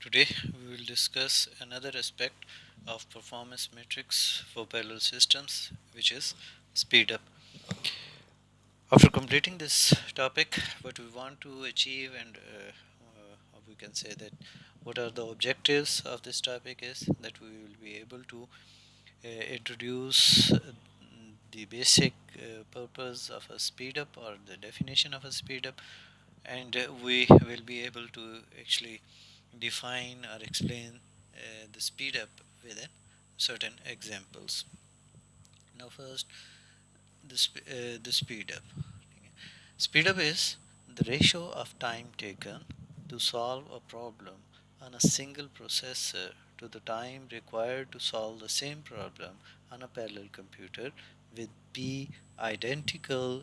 Today we will discuss another aspect of performance metrics for parallel systems, which is speed up. After completing this topic, what we want to achieve and we can say that what are the objectives of this topic is that we will be able to introduce the basic purpose of a speed up or the definition of a speed up, and we will be able to actually define or explain the speed up within certain examples. Now, first, the speed up. Speed up is the ratio of time taken to solve a problem on a single processor to the time required to solve the same problem on a parallel computer with p identical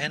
n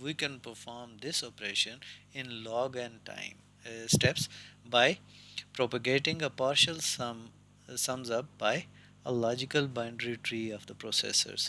we can perform this operation in log n time steps by propagating a partial sums up by a logical binary tree of the processors.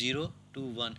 0 to 1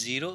0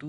2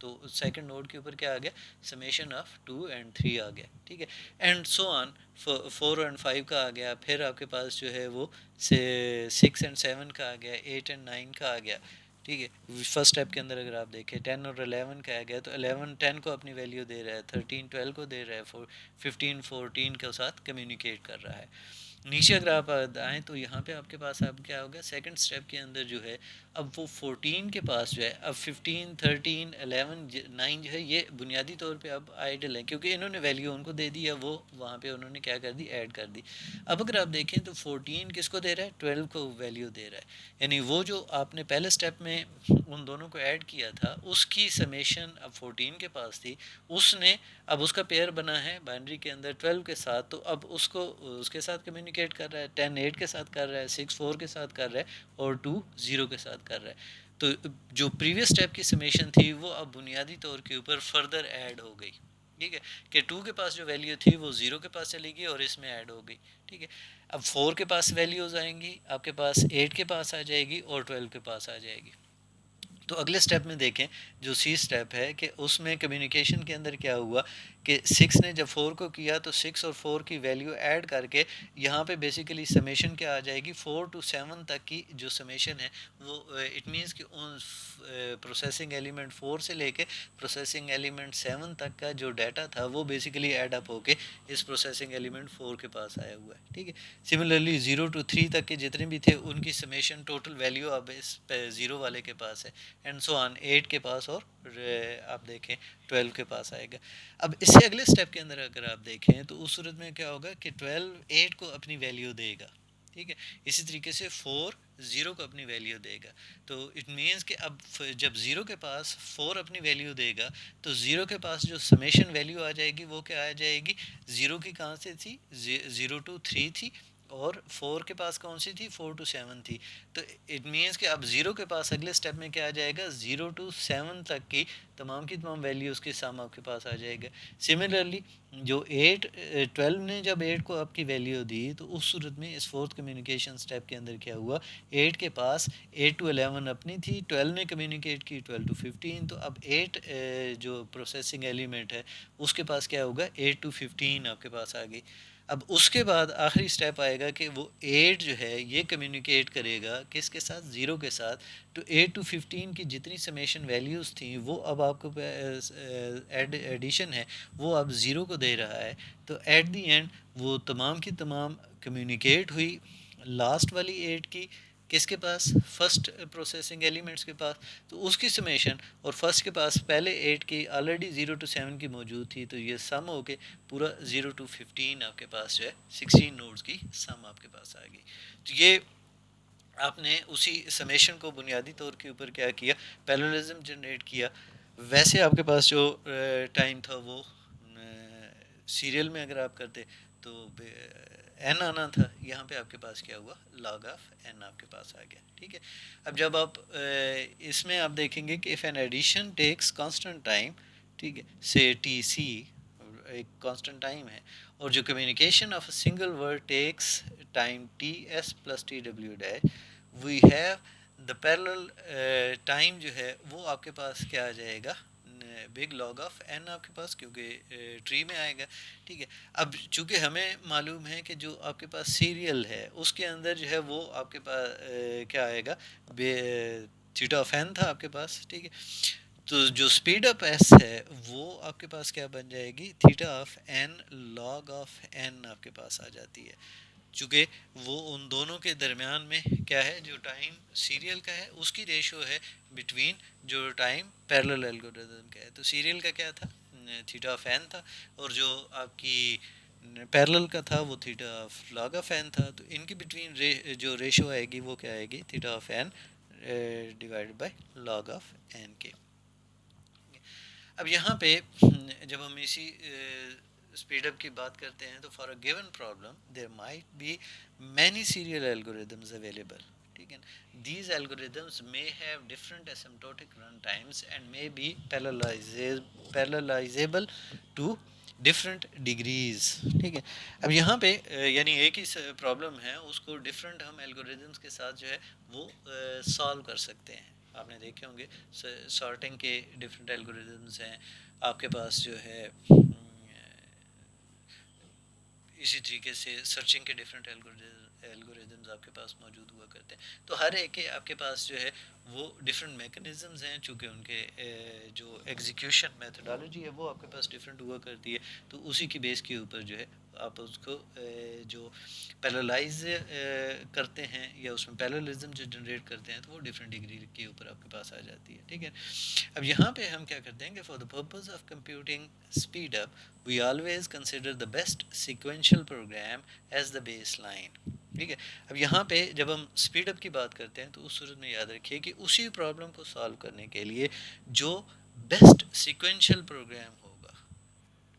تو second node کے اوپر کیا آ گیا summation of 2 and 3 آ گیا, ٹھیک ہے, and so on 4 and 5 کا آ گیا, پھر آپ کے پاس جو ہے وہ 6 اینڈ 7 کا آ گیا, 8 اینڈ 9 کا آ گیا, ٹھیک ہے. فرسٹ اسٹیپ کے اندر اگر آپ دیکھیں 10 اور 11 کا آ گیا, تو 11 10 کو اپنی ویلیو دے رہا ہے, 13 12 کو دے رہا ہے, 15 14 کے ساتھ کمیونیکیٹ کر رہا ہے. نیچے اگر آپ آئیں تو یہاں پہ آپ کے پاس اب کیا ہوگا سیکنڈ اسٹیپ کے اندر جو ہے اب وہ 14 کے پاس جو ہے اب 15 13 11 9 جو ہے یہ بنیادی طور پہ اب آئیڈل ہے, کیونکہ انہوں نے ویلیو ان کو دے دی ہے, وہ وہاں پہ انہوں نے کیا کر دی ایڈ کر دی. اب اگر آپ دیکھیں تو 14 کس کو دے رہا ہے 12 کو ویلیو دے رہا ہے, یعنی وہ جو آپ نے پہلے اسٹیپ میں ان دونوں کو ایڈ کیا تھا اس کی سمیشن اب 14 کے پاس تھی, اس نے اب اس کا پیئر بنا ہے بائنڈری کے اندر 12 کے ساتھ, تو اب اس کو اس کے ساتھ کمیونیکیٹ کر رہا ہے, 10 8 کے ساتھ کر رہا ہے, 6 4 کے ساتھ کر رہا ہے, اور 2 0 کے ساتھ کر رہا ہے. تو جو پریویس اسٹیپ کی سمیشن تھی وہ اب بنیادی طور کے اوپر فردر ایڈ ہو گئی, ٹھیک ہے, کہ 2 کے پاس جو ویلیو تھی وہ 0 کے پاس چلی گئی اور اس میں ایڈ ہو گئی, ٹھیک ہے. اب 4 کے پاس ویلیوز آئیں گی, آپ کے پاس 8 کے پاس آ جائے گی اور 12 کے پاس آ جائے گی. تو اگلے اسٹیپ میں دیکھیں جو سی اسٹیپ ہے کہ اس میں کمیونیکیشن کے اندر کیا ہوا کہ 6 نے جب 4 کو کیا تو 6 اور 4 کی ویلیو ایڈ کر کے یہاں پہ بیسیکلی سمیشن کیا آ جائے گی 4 ٹو 7 تک کی جو سمیشن ہے وہ اٹ مینس کہ ان پروسیسنگ ایلیمنٹ 4 سے لے کے پروسیسنگ ایلیمنٹ 7 تک کا جو ڈیٹا تھا وہ بیسیکلی ایڈ اپ ہو کے اس پروسیسنگ ایلیمنٹ 4 کے پاس آیا ہوا ہے, ٹھیک ہے. سملرلی 0 ٹو 3 تک کے جتنے بھی تھے ان کی سمیشن ٹوٹل ویلیو اب اس 0 والے کے پاس ہے, اینڈ سو آن 8 کے پاس, اور آپ دیکھیں 12 کے پاس آئے گا. اب اس سے اگلے اسٹیپ کے اندر اگر آپ دیکھیں تو اس صورت میں کیا ہوگا کہ 12 8 کو اپنی ویلیو دے گا, ٹھیک ہے, اسی طریقے سے 4 0 کو اپنی ویلیو دے گا. تو اٹ مینس کہ اب جب 0 کے پاس 4 اپنی ویلیو دے گا تو 0 کے پاس جو سمیشن ویلیو آ جائے گی وہ کیا آ جائے گی 0 کی کہاں سے تھی 0 ٹو 3 تھی, اور 4 کے پاس کون سی تھی 4 ٹو 7 تھی. تو اٹ مینس کہ اب 0 کے پاس اگلے اسٹیپ میں کیا آ جائے گا 0 ٹو 7 تک کی تمام ویلیوز کے سام آپ کے پاس آ جائے گا. سملرلی جو 12 نے جب 8 کو آپ کی ویلیو دی تو اس صورت میں اس فورتھ کمیونیکیشن اسٹیپ کے اندر کیا ہوا 8 کے پاس 8 ٹو 11 اپنی تھی, 12 نے کمیونیکیٹ کی 12 ٹو 15, تو اب 8 جو پروسیسنگ ایلیمنٹ ہے اس کے پاس کیا ہوگا 8 ٹو 15 آپ کے پاس آ گئی. اب اس کے بعد آخری اسٹیپ آئے گا کہ وہ 8 جو ہے یہ کمیونیکیٹ کرے گا کس کے ساتھ 0 کے ساتھ, تو 8 ٹو 15 کی جتنی سمیشن ویلیوز تھیں وہ اب آپ کو ایڈیشن ہے وہ اب 0 کو دے رہا ہے, تو ایٹ دی اینڈ وہ تمام کی تمام کمیونیکیٹ ہوئی لاسٹ والی 8 کی کس کے پاس فرسٹ پروسیسنگ ایلیمنٹس کے پاس, تو اس کی سمیشن اور فرسٹ کے پاس پہلے 8 کی آلریڈی 0 ٹو 7 کی موجود تھی, تو یہ سم ہو کے پورا 0 ٹو 15 آپ کے پاس جو ہے 16 نوڈز کی سم آپ کے پاس آ گئی. تو یہ آپ نے اسی سمیشن کو بنیادی طور کے اوپر کیا کیا پیراللزم جنریٹ کیا. ویسے آپ کے پاس جو ٹائم تھا وہ سیریل میں اگر آپ کرتے تو این آنا تھا, یہاں پہ آپ کے پاس کیا ہوا لاگ آف این آپ کے پاس آ گیا, ٹھیک ہے. اب جب آپ اس میں آپ دیکھیں گے کہ if n addition takes constant time, ٹھیک ہے, سے ٹی سی ایک کانسٹنٹ ٹائم ہے, اور جو communication of a single word takes time T S plus T W dash, we have the parallel time جو ہے وہ آپ کے پاس کیا آ جائے گا بگ لاگ آف این آپ کے پاس, کیونکہ ٹری میں آئے گا, ٹھیک ہے. اب چونکہ ہمیں معلوم ہے کہ جو آپ کے پاس سیریل ہے اس کے اندر جو ہے وہ آپ کے پاس کیا آئے گا تھیٹا آف این تھا آپ کے پاس, ٹھیک ہے. تو جو اسپیڈ اپ ایس ہے وہ آپ کے پاس کیا بن جائے گی theta of n log of n آپ کے پاس آ جاتی ہے, چونکہ وہ ان دونوں کے درمیان میں کیا ہے جو ٹائم سیریل کا ہے اس کی ریشو ہے بٹوین جو ٹائم پیرلل الگوریتھم کا ہے. تو سیریل کا کیا تھا تھیٹا آف این تھا, اور جو آپ کی پیرلل کا تھا وہ theta of log of N تھا, تو ان کی بٹوین جو ریشو آئے گی وہ کیا آئے گی theta of n divide by log of n کے. اب یہاں پہ جب ہم اسی اسپیڈ اپ کی بات کرتے ہیں تو for a given problem there might be many serial algorithms available, ٹھیک ہے. These algorithms may have different asymptotic run times and may be parallelizable to different degrees, ٹھیک ہے. اب یہاں پہ یعنی ایک ہی پرابلم ہے اس کو ڈفرینٹ ہم الگوریدمس کے ساتھ جو ہے وہ سالو کر سکتے ہیں, آپ نے دیکھے ہوں گے سارٹنگ کے ڈفرینٹ الگوریدمس ہیں، آپ کے پاس جو ہے اسی طریقے سے سرچنگ کے ڈفرینٹ الگوریدمز آپ کے پاس موجود ہوا کرتے ہیں، تو ہر ایک کے آپ کے پاس جو ہے وہ ڈفرینٹ میکنزمز ہیں، چونکہ ان کے جو ایگزیکیوشن میتھڈالوجی ہے وہ آپ کے پاس ڈفرینٹ ہوا کرتی ہے، تو اسی کی بیس کے اوپر جو ہے آپ اس کو جو پیرالائز کرتے ہیں یا اس میں پیرالزم جو جنریٹ کرتے ہیں تو وہ ڈفرینٹ ڈگری کے اوپر آپ کے پاس آ جاتی ہے، ٹھیک ہے۔ اب یہاں پہ ہم کیا کرتے ہیں کہ for the purpose of computing speed up we always consider the best sequential program as the base line, ٹھیک ہے۔ اب یہاں پہ جب ہم اسپیڈ اپ کی بات کرتے ہیں تو اس صورت میں یاد رکھیے کہ اسی پرابلم کو سالو کرنے کے لیے جو بیسٹ سیکوینشل پروگرام ہوگا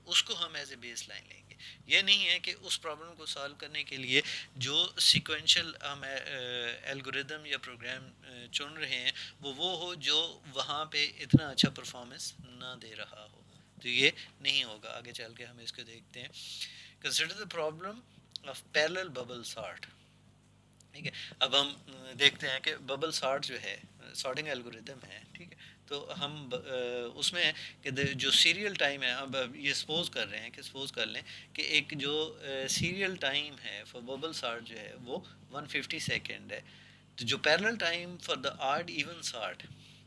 اس کو ہم ایز اے بیس لائن لیں گے۔ یہ نہیں ہے کہ اس پرابلم کو سالو کرنے کے لیے جو سیکوینشل ہم الگوریدم یا پروگرام چن رہے ہیں وہ ہو جو وہاں پہ اتنا اچھا پرفارمنس نہ دے رہا ہو، تو یہ نہیں ہوگا۔ آگے چل کے ہم اس کو دیکھتے ہیں۔ Consider the problem of parallel bubble sort, ٹھیک ہے۔ اب ہم دیکھتے ہیں کہ ببل سارٹ جو ہے سارٹنگ الگوریدم ہے، ٹھیک ہے، تو ہم اس میں کہ جو سیریل ٹائم ہے، اب یہ سپوز کر رہے ہیں کہ سپوز کر لیں کہ ایک جو سیریل ٹائم ہے فار ببل سارٹ جو ہے وہ 150 سیکنڈ ہے، تو جو parallel time for the odd even sort,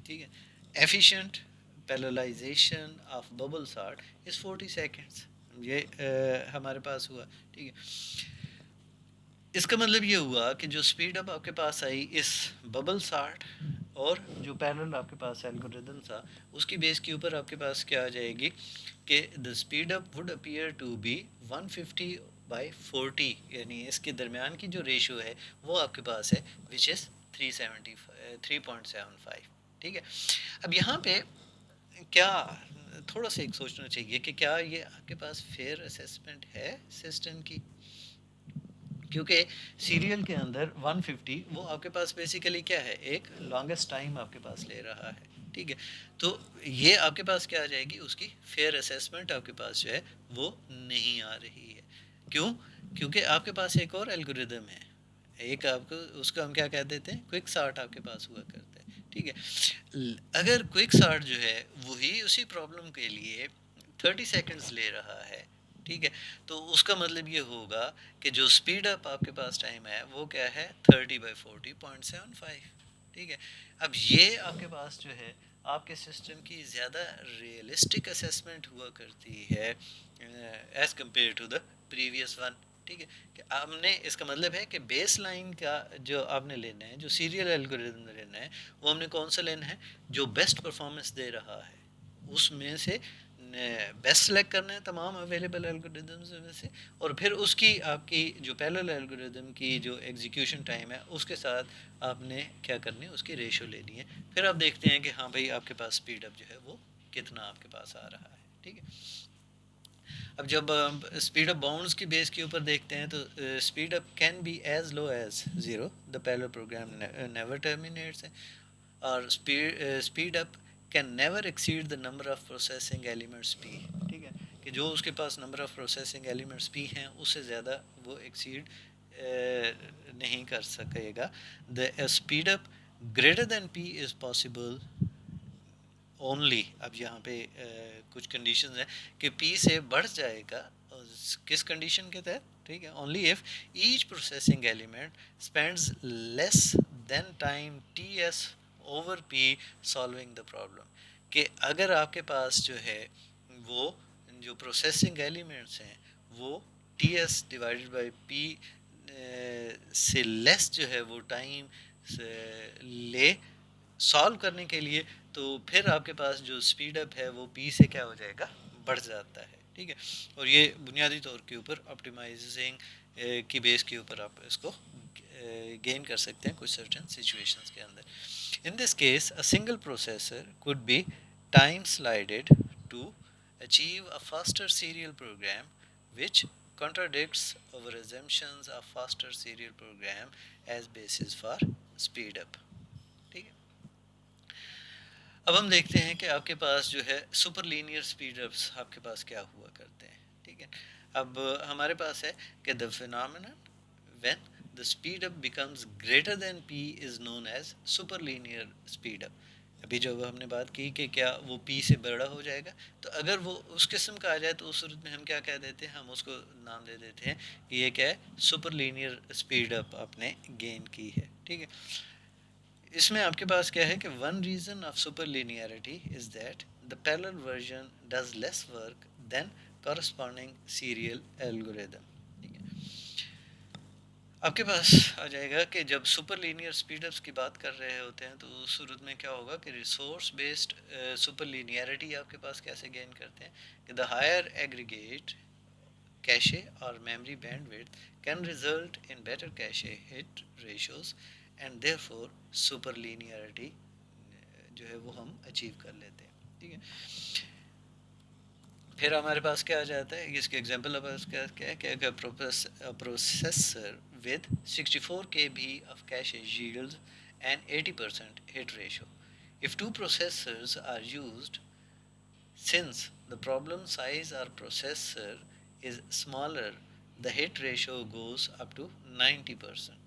ٹھیک ہے، efficient parallelization of bubble sort is 40 seconds, یہ ہمارے پاس ہوا، ٹھیک ہے۔ اس کا مطلب یہ ہوا کہ جو اسپیڈ اپ آپ کے پاس آئی اس ببل سارٹ اور جو پیرل آپ کے پاس الگوریدم تھا اس کی بیس کے اوپر آپ کے پاس کیا آ جائے گی کہ the speed up would appear to be 150/40، یعنی اس کے درمیان کی جو ریشو ہے وہ آپ کے پاس ہے وچ از 3.75، ٹھیک ہے۔ اب یہاں پہ کیا تھوڑا سا ایک سوچنا چاہیے کہ کیا یہ آپ کے پاس فیئر اسیسمنٹ ہے سسٹم کی، کیونکہ سیریل کے اندر 150 وہ آپ کے پاس بیسیکلی کیا ہے، ایک لانگسٹ ٹائم آپ کے پاس لے رہا ہے، ٹھیک ہے، تو یہ آپ کے پاس کیا آ جائے گی، اس کی فیئر اسیسمنٹ آپ کے پاس جو ہے وہ نہیں آ رہی ہے۔ کیوں؟ کیونکہ آپ کے پاس ایک اور الگوریدم ہے، ایک آپ کو اس کو ہم کیا کہہ دیتے ہیں، کوئک سارٹ آپ کے پاس ہوا کرتا ہے، ٹھیک ہے۔ اگر کوئک سارٹ جو ہے وہی اسی پرابلم کے لیے 30 سیکنڈز لے رہا ہے، ٹھیک ہے، تو اس کا مطلب یہ ہوگا کہ جو اسپیڈ اپ آپ کے پاس ٹائم ہے وہ کیا ہے 30/40.75، ٹھیک ہے۔ اب یہ آپ کے پاس جو ہے آپ کے سسٹم کی زیادہ ریئلسٹک اسیسمنٹ ہوا کرتی ہے as compare to the previous one, ٹھیک ہے، کہ آپ نے اس کا مطلب ہے کہ بیس لائن کا جو آپ نے لینا ہے، جو سیریل الگوریتم لینا ہے وہ ہم نے کون سا لینا ہے، جو بیسٹ پرفارمنس دے رہا ہے اس میں سے بیسٹ سلیکٹ کرنا ہے تمام اویلیبل الگوریدمز میں سے، اور پھر اس کی آپ کی جو پیرلل الگوریدم کی جو ایگزیکیوشن ٹائم ہے اس کے ساتھ آپ نے کیا کرنی ہے، اس کی ریشو لینی ہے، پھر آپ دیکھتے ہیں کہ ہاں بھائی آپ کے پاس اسپیڈ اپ جو ہے وہ کتنا آپ کے پاس آ رہا ہے، ٹھیک ہے۔ اب جب اسپیڈ اپ باؤنڈس کی بیس کے اوپر دیکھتے ہیں تو speed up can be as low as 0، the parallel program never terminates, اور speed up can never exceed the number of processing elements P, ٹھیک ہے، کہ جو اس کے پاس number of processing elements P ہیں اس سے زیادہ وہ ایکسیڈ نہیں کر سکے گا۔ The speed up greater than P is possible only, اب یہاں پہ کچھ کنڈیشنز ہیں کہ پی سے بڑھ جائے گا، کس کنڈیشن کے تحت، ٹھیک ہے، only if each processing element spends less than time T S over P solving the problem, کہ اگر آپ کے پاس جو ہے وہ جو پروسیسنگ ایلیمنٹس ہیں وہ ٹی ایس ڈیوائڈیڈ بائی پی سے لیس جو ہے وہ ٹائم لے سالو کرنے کے لیے، تو پھر آپ کے پاس جو اسپیڈ اپ ہے وہ پی سے کیا ہو جائے گا، بڑھ جاتا ہے، ٹھیک ہے، اور یہ بنیادی طور کے اوپر آپٹیمائزنگ کی بیس کے اوپر آپ اس کو گین کر سکتے ہیں کچھ سرٹن سچویشنز کے اندر۔ In this case a single processor could be time slided to achieve a faster serial program which contradicts our assumptions of faster serial program as basis for speed up، ٹھیک ہے۔ اب ہم دیکھتے ہیں کہ آپ کے پاس جو ہے سپر لینئر اسپیڈ اپس آپ کے پاس کیا ہوا کرتے ہیں، ٹھیک ہے۔ اب ہمارے پاس ہے کہ the phenomena when the speed up becomes greater than p is known as superlinear speed up. ابھی جب ہم نے بات کی کہ کیا وہ پی سے بڑا ہو جائے گا، تو اگر وہ اس قسم کا آ جائے تو اس صورت میں ہم کیا کہہ دیتے ہیں، ہم اس کو نام دے دیتے ہیں کہ یہ کیا ہے، سپر لینئر اسپیڈ اپ آپ نے گین کی ہے. ٹھیک ہے، اس میں آپ کے پاس کیا ہے کہ one reason of super linearity is that the parallel version does less work than corresponding serial algorithm. ٹھیک ہے، آپ کے پاس آ جائے گا کہ جب سپر لینئر اسپیڈ اپس کی بات کر رہے ہوتے ہیں تو اس صورت میں کیا ہوگا کہ ریسورس بیسڈ سپر لینیئرٹی آپ کے پاس کیسے گین کرتے ہیں کہ دا ہائر ایگریگیٹ کیشے اور memory bandwidth can result in better cache hit ratios and therefore super linearity جو ہے وہ ہم اچیو کر لیتے ہیں. ٹھیک ہے، پھر ہمارے پاس کیا آ جاتا ہے، اس کے ایگزامپل کیا ہے کہ processor with 64 KB of cache yields an 80% hit ratio. If two processors are used, since the problem size or processor is smaller, the hit ratio goes up to 90%.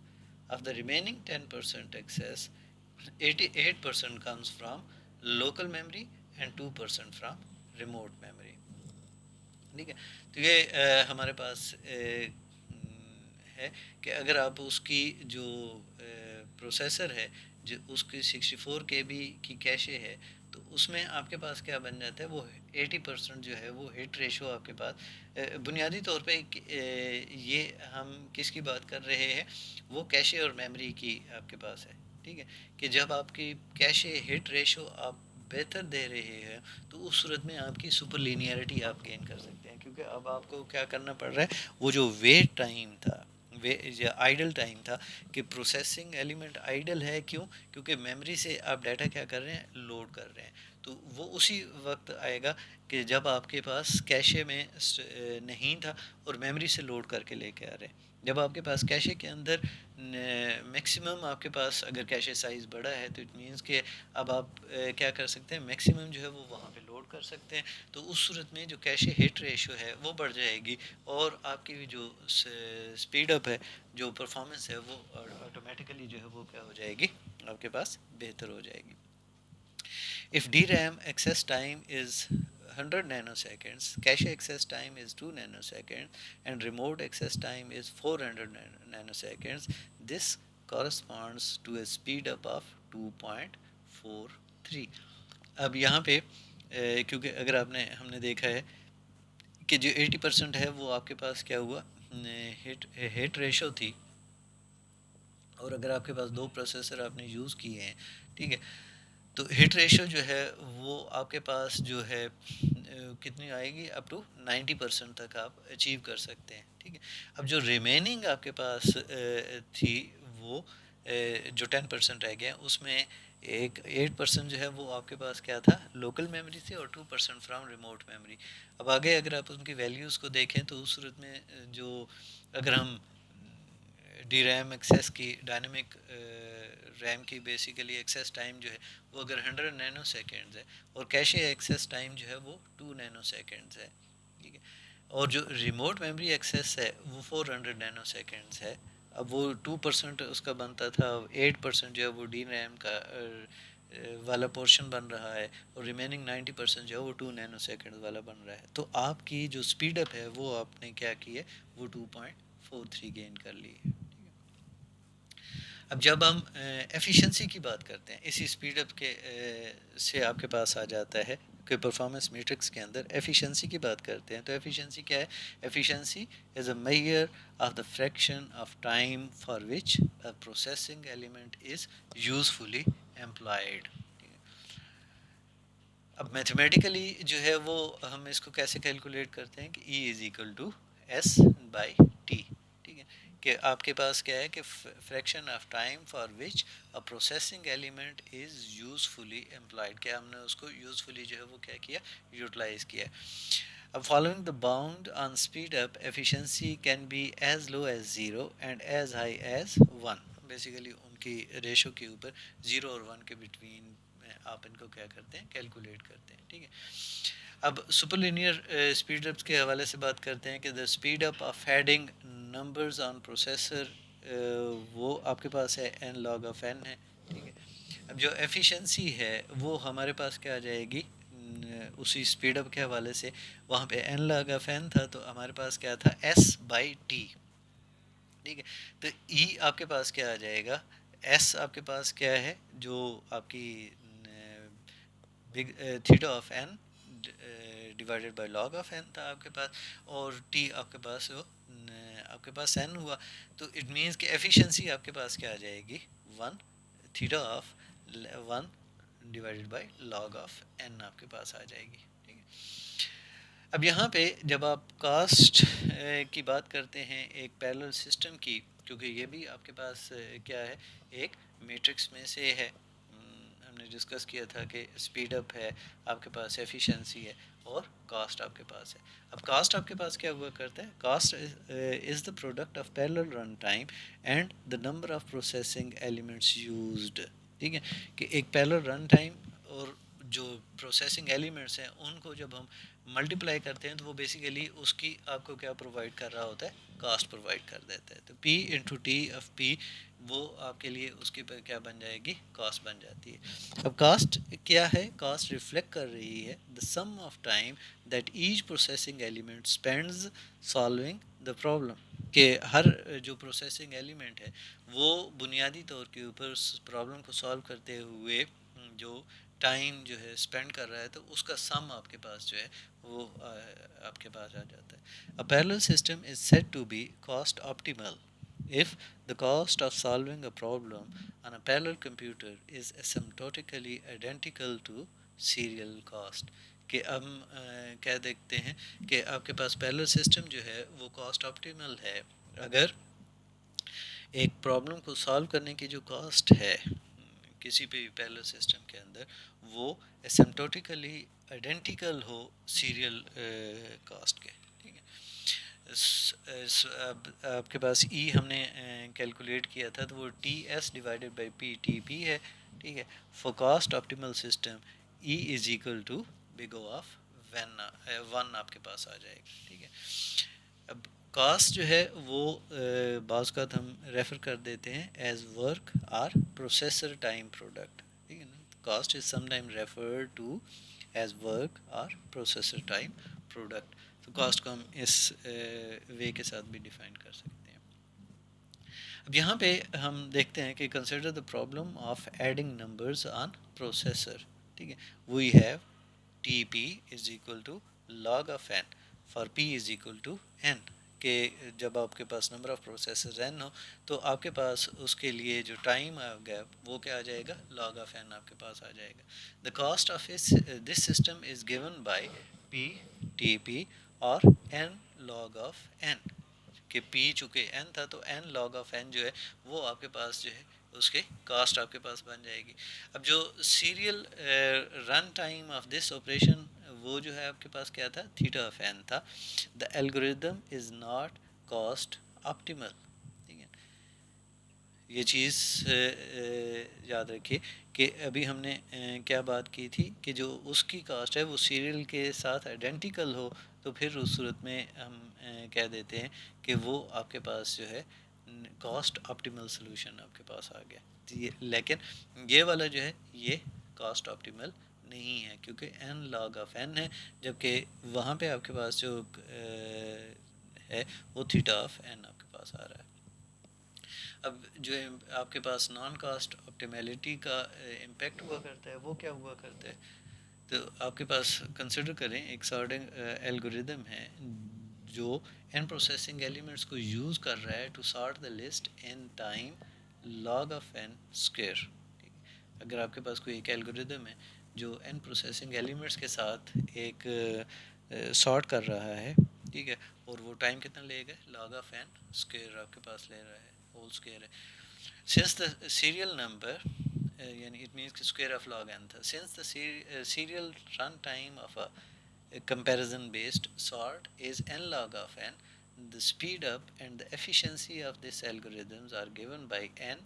Of the remaining 10% excess, 88% comes from local memory and 2% from remote memory. ٹھیک ہے، تو یہ ہمارے پاس ہے کہ اگر آپ اس کی جو پروسیسر ہے جو اس کی 64 KB کی کیشے ہے تو اس میں آپ کے پاس کیا بن جاتا ہے، وہ 80% جو ہے وہ ہٹ ریشو آپ کے پاس بنیادی طور پہ یہ ہم کس کی بات کر رہے ہیں، وہ کیشے اور میموری کی آپ کے پاس ہے. ٹھیک ہے، کہ جب آپ کی کیشے ہٹ ریشو آپ بہتر دے رہے ہیں تو اس صورت میں آپ کی سپر لینیئرٹی آپ گین کر سکتے ہیں، کیونکہ اب آپ کو کیا کرنا پڑ رہا ہے، وہ جو ویٹ ٹائم تھا یا آئیڈل ٹائم تھا کہ پروسیسنگ ایلیمنٹ آئیڈل ہے، کیوں؟ کیونکہ میموری سے آپ ڈیٹا کیا کر رہے ہیں، لوڈ کر رہے ہیں. تو وہ اسی وقت آئے گا کہ جب آپ کے پاس کیشے میں نہیں تھا اور میموری سے لوڈ کر کے لے کے آ رہے ہیں. جب آپ کے پاس کیشے کے اندر میکسیمم آپ کے پاس اگر کیشے سائز بڑا ہے تو اٹ مینس کہ اب آپ کیا کر سکتے ہیں، میکسیمم جو ہے وہ وہاں پہ لوڈ کر سکتے ہیں. تو اس صورت میں جو کیشے ہٹ ریشو ہے وہ بڑھ جائے گی اور آپ کی جو اسپیڈ اپ ہے، جو پرفارمنس ہے، وہ آٹومیٹیکلی جو ہے وہ کیا ہو جائے گی، آپ کے پاس بہتر ہو جائے گی. If DRAM access time is 100 nanoseconds, cache access time is 2 nanoseconds, and remote access time is 400 nanoseconds, this corresponds to a speed up of 2.43. اب یہاں پہ کیونکہ اگر آپ نے ہم نے دیکھا ہے کہ جو 80% ہے وہ آپ کے پاس کیا ہوا، ہٹ ریشو تھی، اور اگر آپ کے پاس دو پروسیسر آپ نے یوز کیے ہیں، ٹھیک ہے، تو ہٹ ریشو جو ہے وہ آپ کے پاس جو ہے کتنی آئے گی، اپ ٹو 90% تک آپ اچیو کر سکتے ہیں. ٹھیک ہے، اب جو ریمیننگ آپ کے پاس تھی وہ جو 10% رہ گیا، اس میں ایک 8% جو ہے وہ آپ کے پاس کیا تھا، لوکل میموری سے، اور 2% فرام ریموٹ میموری. اب آگے اگر آپ ان کی ویلیوز کو دیکھیں تو اس صورت میں جو اگر ہم ڈی ریم ایکسیس کی ڈائنامک ریم کی بیسیکلی ایکسیس ٹائم جو ہے وہ اگر 100 نینو سیکنڈز ہے اور کیشے ایکسیس ٹائم جو ہے وہ 2 نینو سیکنڈز ہے. ٹھیک ہے، اور جو ریموٹ میموری ایکسیس ہے وہ 400 نینو سیکنڈز ہے. اب وہ 2% اس کا بنتا تھا، 8% جو ہے وہ ڈی ریم کا والا پورشن بن رہا ہے، اور ریمیننگ 90% جو ہے وہ 2 نینو سیکنڈ والا بن رہا ہے. تو آپ کی جو اسپیڈ اپ ہے وہ آپ نے کیا کی ہے، وہ 2.43 گین کر لی ہے. اب جب ہم ایفیشنسی کی بات کرتے ہیں، اسی اسپیڈ اپ کے سے آپ کے پاس آ جاتا ہے کہ پرفارمنس میٹرکس کے اندر ایفیشنسی کی بات کرتے ہیں. تو ایفیشنسی کیا ہے؟ Efficiency is a measure of the fraction of time for which processing element is usefully employed. اب میتھمیٹیکلی جو ہے وہ ہم اس کو کیسے کیلکولیٹ کرتے ہیں کہ E is equal to S by T. ٹھیک ہے، کہ آپ کے پاس کیا ہے کہ fraction of time for which a processing element is usefully employed, کہ ہم نے اس کو یوزفلی جو ہے وہ کیا کیا، یوٹیلائز کیا. اب following the bound on speed up efficiency can be as low as 0 and as high as 1. Basically ان کی ریشو کے اوپر 0 اور 1 کے بٹوین آپ ان کو کیا کرتے ہیں، کیلکولیٹ کرتے ہیں. ٹھیک ہے، اب سپر لینئر اسپیڈ اپس کے حوالے سے بات کرتے ہیں کہ the speed up of adding numbers on processor وہ آپ کے پاس ہے n log of n ہے، ٹھیک ہے. اب جو ایفیشنسی ہے وہ ہمارے پاس کیا آ جائے گی، اسی اسپیڈ اپ کے حوالے سے وہاں پہ n log of n تھا تو ہمارے پاس کیا تھا s/t، ٹھیک ہے. تو ای آپ کے پاس کیا آ جائے گا، ایس آپ کے پاس کیا ہے جو آپ کی big theta of n divided by log of N تھا آپ کے پاس، اور ٹی آپ کے پاس وہ آپ کے پاس این ہوا. تو اٹ مینس کہ ایفیشنسی آپ کے پاس کیا آ جائے گی، 1 theta of 1 divided by log of n آپ کے پاس آ جائے گی، ٹھیک ہے. اب یہاں پہ جب آپ کاسٹ کی بات کرتے ہیں ایک پیرلل سسٹم کی، کیونکہ یہ بھی آپ کے پاس کیا ہے، ایک میٹرکس میں سے ہے. ہم نے ڈسکس کیا تھا کہ اسپیڈ اپ ہے آپ کے پاس، ایفیشنسی ہے، اور کاسٹ آپ کے پاس ہے. اب کاسٹ آپ کے پاس کیا ہوا کرتا ہے، cost is the product of parallel run time and the number of processing elements used, ٹھیک ہے. کہ ایک پیرلل رن ٹائم اور جو پروسیسنگ ایلیمنٹس ہیں ان کو جب ہم ملٹیپلائی کرتے ہیں تو وہ بیسیکلی اس کی آپ کو کیا پرووائڈ کر رہا ہوتا ہے، کاسٹ پرووائڈ کر دیتا ہے. تو پی انٹو ٹی آف پی وہ آپ کے لیے اس کی کیا بن جائے گی، کاسٹ بن جاتی ہے. اب کاسٹ کیا ہے، کاسٹ ریفلیکٹ کر رہی ہے the sum of time that each processing element spends solving the problem, کہ ہر جو پروسیسنگ ایلیمنٹ ہے وہ بنیادی طور کے اوپر اس پرابلم کو سالو کرتے ہوئے جو ٹائم جو ہے اسپینڈ کر رہا ہے، تو اس کا سم آپ کے پاس جو ہے وہ آپ کے پاس آ جاتا ہے. A parallel system is said to be cost optimal if the cost of solving a problem on a parallel computer is asymptotically identical to serial cost. کہ ہم کیا دیکھتے ہیں کہ آپ کے پاس پیرلل سسٹم جو ہے وہ کاسٹ آپٹیمل ہے اگر ایک پرابلم کو سالو کرنے کی جو کاسٹ ہے کسی بھی پیرلل سسٹم کے اندر وہ اسمپٹوٹیکلی آئیڈینٹیکل ہو سیریل کاسٹ کے، ٹھیک ہے. اب آپ کے پاس ای ہم نے کیلکولیٹ کیا تھا تو وہ T S divided by P T P ہے، ٹھیک ہے. For cost optimal system E is equal to big O of one آپ کے پاس آ جائے گا، ٹھیک ہے. اب کاسٹ جو ہے وہ بعض کا ہم ریفر کر دیتے ہیں as work or processor time product, ٹھیک ہے نا. Cost is sometimes referred to as work or processor time product. تو کاسٹ کو ہم اس وے کے ساتھ بھی ڈیفائن کر سکتے ہیں. اب یہاں پہ ہم دیکھتے ہیں کہ consider the problem of adding numbers on processor, ٹھیک ہے. We have T P is equal to log of n for P is equal to n, کہ جب آپ کے پاس نمبر آف پروسیسز این ہو تو آپ کے پاس اس کے لیے جو ٹائم آ گیا وہ کیا آ جائے گا، لاگ آف این آپ کے پاس آ جائے گا. The cost of this system is given by P T P اور این لاگ آف این، کہ پی چونکہ این تھا تو این لاگ آف این جو ہے وہ آپ کے پاس جو ہے اس کے کاسٹ آپ کے پاس بن جائے گی. اب جو serial run time of this operation وہ جو ہے آپ کے پاس کیا تھا، تھیٹا آف این تھا. The algorithm is not cost optimal, ٹھیک ہے. یہ چیز یاد رکھیے کہ ابھی ہم نے کیا بات کی تھی کہ جو اس کی کاسٹ ہے وہ سیریل کے ساتھ آئیڈینٹیکل ہو تو پھر اس صورت میں ہم کہہ دیتے ہیں کہ وہ آپ کے پاس جو ہے کاسٹ آپٹیمل سلوشن آپ کے پاس آ گیا. لیکن یہ والا جو ہے یہ کاسٹ آپٹیمل نہیں ہے کیونکہ این لاگ آف این ہے، جبکہ وہاں پہ آپ کے پاس جو ہے وہ تھیٹا آف این آپ کے پاس آ رہا ہے. اب جو آپ کے پاس نان کاسٹ آپٹیمیلٹی کا امپیکٹ ہوا کرتا ہے وہ کیا ہوا کرتا ہے، تو آپ کے پاس کنسیڈر کریں ایک سارٹنگ الگوریدم ہے جو ان پروسیسنگ ایلیمنٹس کو یوز کر رہا ہے to sort the list in time log of n square. اگر آپ کے پاس کوئی ایک الگوریدم ہے جو ان پروسیسنگ ایلیمنٹس کے ساتھ ایک سارٹ کر رہا ہے، ٹھیک ہے، اور وہ ٹائم کتنا لے گا، لاگ آف این اسکوئر آپ کے پاس لے رہا ہے، ہول اسکوئر ہے. سنس دا سیریل نمبر یعنی اٹ مینس کہ اسکوئر آف لاگ این تھا. Since the serial run time of a comparison based sort is n log of n, the speed up and the efficiency of these algorithms are given by n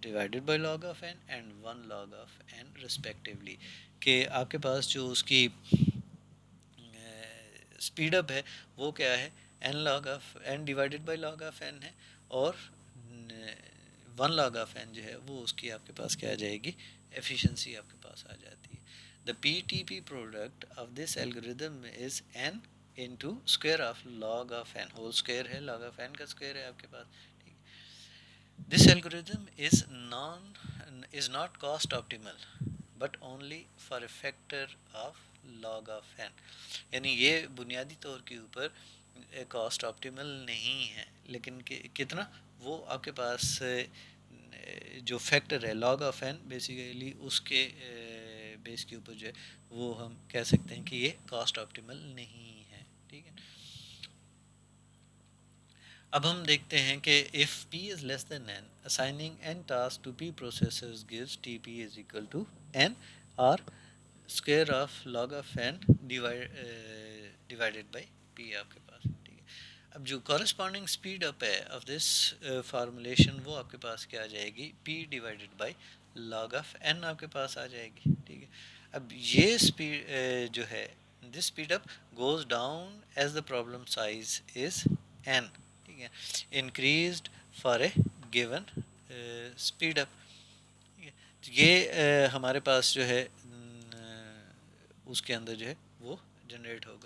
divided by log of n and 1 log of n respectively. کہ آپ کے پاس جو اس کی speed up ہے وہ کیا ہے، n log of n divided by log of n ہے، اور ون لاگ آف این جو ہے وہ اس کی آپ کے پاس کیا آ جائے گی، ایفیشنسی آپ کے پاس آ جاتی ہے. The P T P product of this algorithm is N into square of log of N, whole square ہے، لاگ آف این کا اسکوائر ہے آپ کے پاس. This algorithm is not cost optimal but only for a factor of log of N. یعنی یہ بنیادی طور کے اوپر کاسٹ آپٹیمل نہیں ہے، لیکن کتنا وہ آپ کے پاس جو فیکٹر ہے لاگ آف این بیسیکلی اس کے بیس کے اوپر جو ہے وہ ہم کہہ سکتے ہیں کہ یہ کاسٹ آپٹیمل نہیں ہے. ٹھیک ہے. اب ہم دیکھتے ہیں کہ if p is less than n, assigning n tasks to p processors gives tp is equal to n or square of log of n divided by p آپ کے پاس. ٹھیک ہے. اب جو کورسپونڈنگ اسپیڈ اپ ہے آف دس فارمولیشن وہ آپ کے پاس کیا آ جائے گی، p divided by log of n آپ کے پاس آ جائے گی. ٹھیک ہے. اب یہ اسپیڈ جو ہے this speed up goes down as the problem size is n. ٹھیک ہے. Increased for a given speed up. یہ ہمارے پاس جو ہے اس کے اندر جو ہے وہ جنریٹ ہوگا.